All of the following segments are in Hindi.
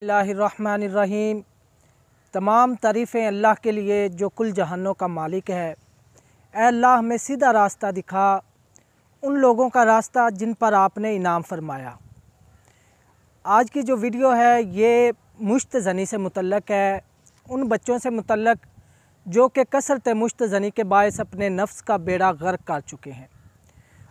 बिस्मिल्लाहिर्रहमानिर्रहीम। तमाम तारीफ़ें अल्लाह के लिए जो कुल जहानों का मालिक है। ऐ अल्लाह हमें सीधा रास्ता दिखा, उन लोगों का रास्ता जिन पर आपने इनाम फरमाया। आज की जो वीडियो है ये मुश्त ज़नी से मुतल्लक़ है, उन बच्चों से मुतल्लक़ जो कि कसरत मुश्त ज़नी के बायस अपने नफ्स का बेड़ा गर्क कर चुके हैं।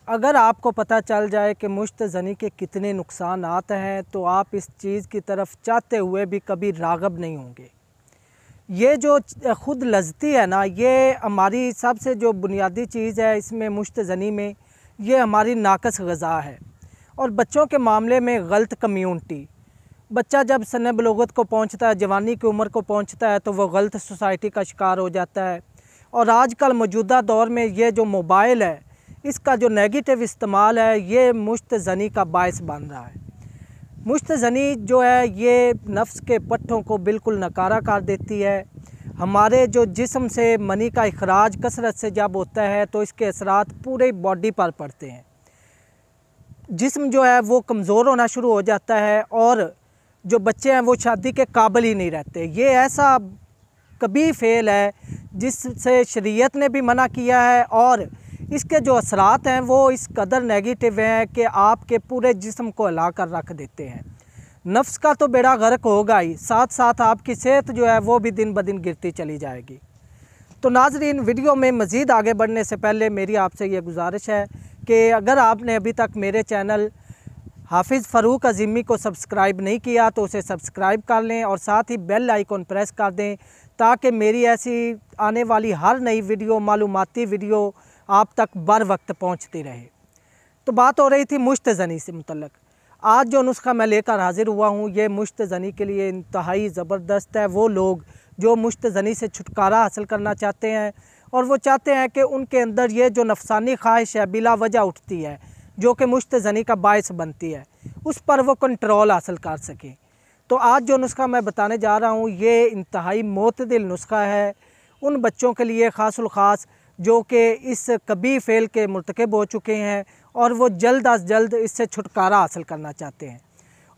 अगर आपको पता चल जाए कि मुश्त ज़नी के कितने नुकसानात हैं तो आप इस चीज़ की तरफ चाहते हुए भी कभी राग़ब नहीं होंगे। ये जो ख़ुद लज़्ज़ती है ना, ये हमारी सबसे जो बुनियादी चीज़ है इसमें मुश्त ज़नी में, ये हमारी नाक़स ग़ज़ा है। और बच्चों के मामले में गलत कम्यूनिटी, बच्चा जब सन्न बलूगत को पहुँचता है, जवानी की उम्र को पहुँचता है तो वह गलत सोसाइटी का शिकार हो जाता है। और आजकल मौजूदा दौर में ये जो मोबाइल है इसका जो नेगेटिव इस्तेमाल है ये मुश्त ज़नी का बायस बन रहा है। मुश्त ज़नी जो है ये नफ्स के पट्ठों को बिल्कुल नकारा कर देती है। हमारे जो जिस्म से मनी का इखराज कसरत से जब होता है तो इसके असरात पूरे बॉडी पर पड़ते हैं। जिस्म जो है वो कमज़ोर होना शुरू हो जाता है और जो बच्चे हैं वो शादी के काबिल ही नहीं रहते। ये ऐसा कभी फेल है जिससे शरीयत ने भी मना किया है और इसके जो असरात हैं वो इस कदर नेगेटिव हैं कि आपके पूरे जिस्म को हिला कर रख देते हैं। नफ्स का तो बेड़ा गर्क होगा ही, साथ साथ आपकी सेहत जो है वो भी दिन ब दिन गिरती चली जाएगी। तो नाज़रीन, वीडियो में मज़ीद आगे बढ़ने से पहले मेरी आपसे ये गुजारिश है कि अगर आपने अभी तक मेरे चैनल हाफिज़ फ़ारूक अज़ीमी को सब्सक्राइब नहीं किया तो उसे सब्सक्राइब कर लें और साथ ही बेल आइकन प्रेस कर दें ताकि मेरी ऐसी आने वाली हर नई वीडियो, मालूमाती वीडियो आप तक बर वक्त पहुँचती रहे। तो बात हो रही थी मुश्त ज़नी से मुतल्लक़। आज जो नुस्खा मैं लेकर हाज़िर हुआ हूँ ये मुश्त ज़नी के लिए इंतहाई ज़बरदस्त है। वो लोग जो मुश्त ज़नी से छुटकारा हासिल करना चाहते हैं और वो चाहते हैं कि उनके अंदर ये जो नफसानी ख्वाहिश है बिला वजह उठती है जो कि मुश्त ज़नी का बायस बनती है, उस पर वो कंट्रोल हासिल कर सकें। तो आज जो नुस्खा मैं बताने जा रहा हूँ ये इंतहाई मोतदिल नुस्खा है उन बच्चों के लिए ख़ासुल ख़ास जो कि इस कभी फ़ेल के मुर्तकिब हो चुके हैं और वो जल्द अज जल्द इससे छुटकारा हासिल करना चाहते हैं।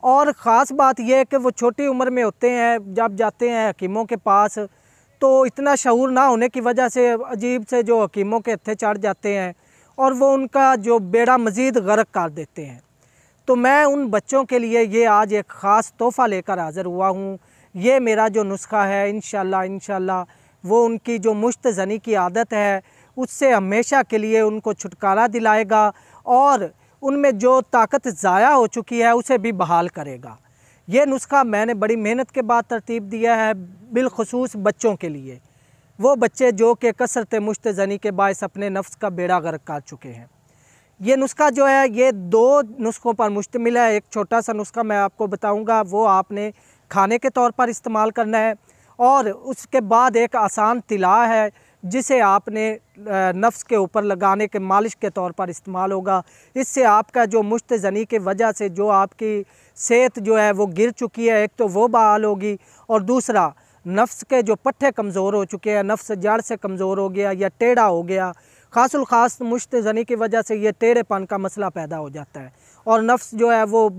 और ख़ास बात यह है कि वो छोटी उम्र में होते हैं, जब जाते हैं हकीमों के पास तो इतना शऊर ना होने की वजह से अजीब से जो हकीमों के हत्थे चढ़ जाते हैं और वो उनका जो बेड़ा मज़ीद गर्क कर देते हैं। तो मैं उन बच्चों के लिए ये आज एक ख़ास तोहफ़ा लेकर हाज़िर हुआ हूँ। ये मेरा जो नुस्खा है इंशाअल्लाह वो उनकी जो मुश्त ज़नी की आदत है उससे हमेशा के लिए उनको छुटकारा दिलाएगा और उनमें जो ताकत ज़ाया हो चुकी है उसे भी बहाल करेगा। ये नुस्खा मैंने बड़ी मेहनत के बाद तरतीब दिया है बिलखुसूस बच्चों के लिए, वो बच्चे जो कि कसरत मुश्त ज़नी के बायस अपने नफ्स का बेड़ा गर्क कर चुके हैं। ये नुस्खा जो है ये दो नुस्खों पर मुश्तमिल है। एक छोटा सा नुस्खा मैं आपको बताऊंगा, वो आपने खाने के तौर पर इस्तेमाल करना है और उसके बाद एक आसान तिला है जिसे आपने नफ्स के ऊपर लगाने के मालिश के तौर पर इस्तेमाल होगा। इससे आपका जो मुश्त ज़नी की वजह से जो आपकी सेहत जो है वो गिर चुकी है, एक तो वो बहाल होगी और दूसरा नफ्स के जो पट्ठे कमज़ोर हो चुके हैं, नफ्स जड़ से कमज़ोर हो गया या टेढ़ा हो गया, ख़ासुल ख़ास मुश्त ज़नी की वजह से ये टेढ़ेपन का मसला पैदा हो जाता है और नफ्स जो है वो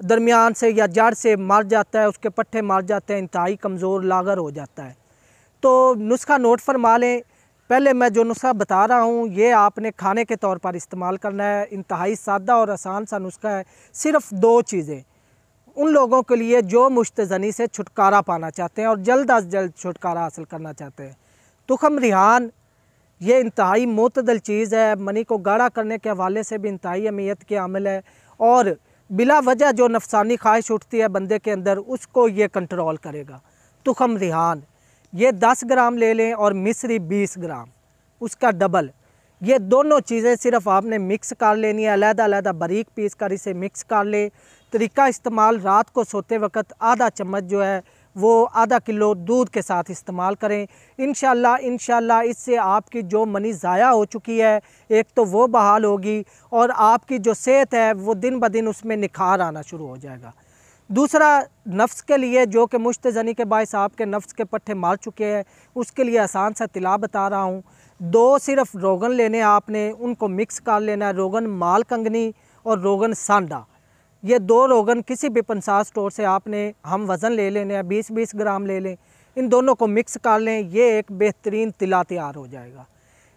दरमियान से या जड़ से मर जाता है, उसके पट्ठे मर जाते हैं, इंतहाई कमज़ोर लागर हो जाता है। तो नुस्खा नोट फरमा लें। पहले मैं जो नुस्खा बता रहा हूँ ये आपने खाने के तौर पर इस्तेमाल करना है। इंतहाई सादा और आसान सा नुस्खा है। सिर्फ़ दो चीज़ें उन लोगों के लिए जो मुश्त ज़नी से छुटकारा पाना चाहते हैं और जल्द अज जल्द छुटकारा हासिल करना चाहते हैं। तुखम रिहान ये इंतहाई मोतदल चीज़ है, मनी को गाढ़ा करने के हवाले से भी इंतहाई अहमियत के आमिल है और बिला वजह जो नफसानी ख्वाहिश उठती है बंदे के अंदर उसको ये कंट्रोल करेगा। तुखम रिहान ये 10 ग्राम ले लें और मिस्री 20 ग्राम, उसका डबल। ये दोनों चीज़ें सिर्फ आपने मिक्स कर लेनी है, अलग-अलग बारीक पीस कर इसे मिक्स कर ले। तरीका इस्तेमाल, रात को सोते वक्त आधा चम्मच जो है वो आधा किलो दूध के साथ इस्तेमाल करें। इंशाल्लाह इससे आपकी जो मनी ज़ाया हो चुकी है एक तो वो बहाल होगी और आपकी जो सेहत है वो दिन ब दिन उसमें निखार आना शुरू हो जाएगा। दूसरा, नफ्स के लिए जो कि मुश्त ज़नी के बायस आपके नफ्स के पट्ठे मार चुके हैं उसके लिए आसान सा तिला बता रहा हूँ। 2 सिर्फ रोगन लेने आपने, उनको मिक्स कर लेना है, रोगन माल कंगनी और रोगन सांडा। ये 2 रोगन किसी भी पंसार स्टोर से आपने हम वज़न ले लेने हैं, 20-20 ग्राम ले लें, इन दोनों को मिक्स कर लें, ये एक बेहतरीन तिला तैयार हो जाएगा।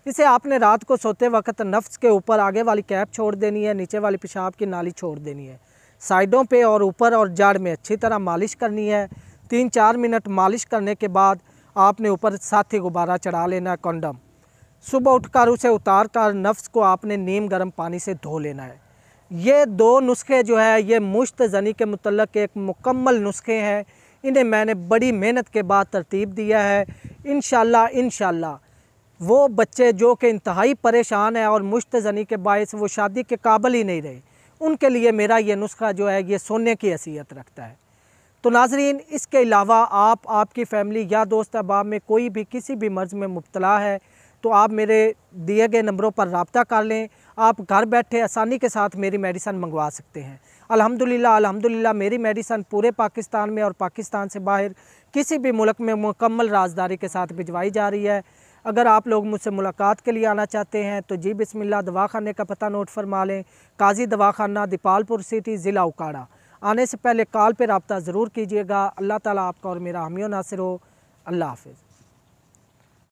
इसे आपने रात को सोते वक्त नफ्स के ऊपर आगे वाली कैप छोड़ देनी है, नीचे वाली पेशाब की नाली छोड़ देनी है, साइडों पे और ऊपर और जड़ में अच्छी तरह मालिश करनी है। 3-4 मिनट मालिश करने के बाद आपने ऊपर साथी गुब्बारा चढ़ा लेना है कंडम। सुबह उठकर उसे उतार कर नफ्स को आपने नीम गर्म पानी से धो लेना है। ये 2 नुस्खे जो है ये मुश्त ज़नी के मुतल्लक एक मुकम्मल नुस्खे हैं। इन्हें मैंने बड़ी मेहनत के बाद तरतीब दिया है। इंशाल्लाह वो बच्चे जो कि इंतहाई परेशान है और मुश्त ज़नी के बायस वो शादी के काबिल ही नहीं रहे, उनके लिए मेरा ये नुस्खा जो है ये सोने की हैसियत रखता है। तो नाज़रीन, इसके अलावा आप, आपकी फ़ैमिली या दोस्त अहबाब में कोई भी किसी भी मर्ज़ में मुब्तला है तो आप मेरे दिए गए नंबरों पर रब्ता कर लें। आप घर बैठे आसानी के साथ मेरी मेडिसन मंगवा सकते हैं। अल्हम्दुलिल्लाह मेरी मेडिसन पूरे पाकिस्तान में और पाकिस्तान से बाहर किसी भी मुल्क में मुकम्मल राजदारी के साथ भिजवाई जा रही है। अगर आप लोग मुझसे मुलाकात के लिए आना चाहते हैं तो जी बिस्मिल्लाह, दवाखाने का पता नोट फरमा लें। काजी दवाखाना, दीपालपुर सिटी, ज़िला उकाड़ा। आने से पहले कॉल पर रब्ता ज़रूर कीजिएगा। अल्लाह ताला आपका और मेरा हामी नासिर हो। अल्लाह हाफ़िज़।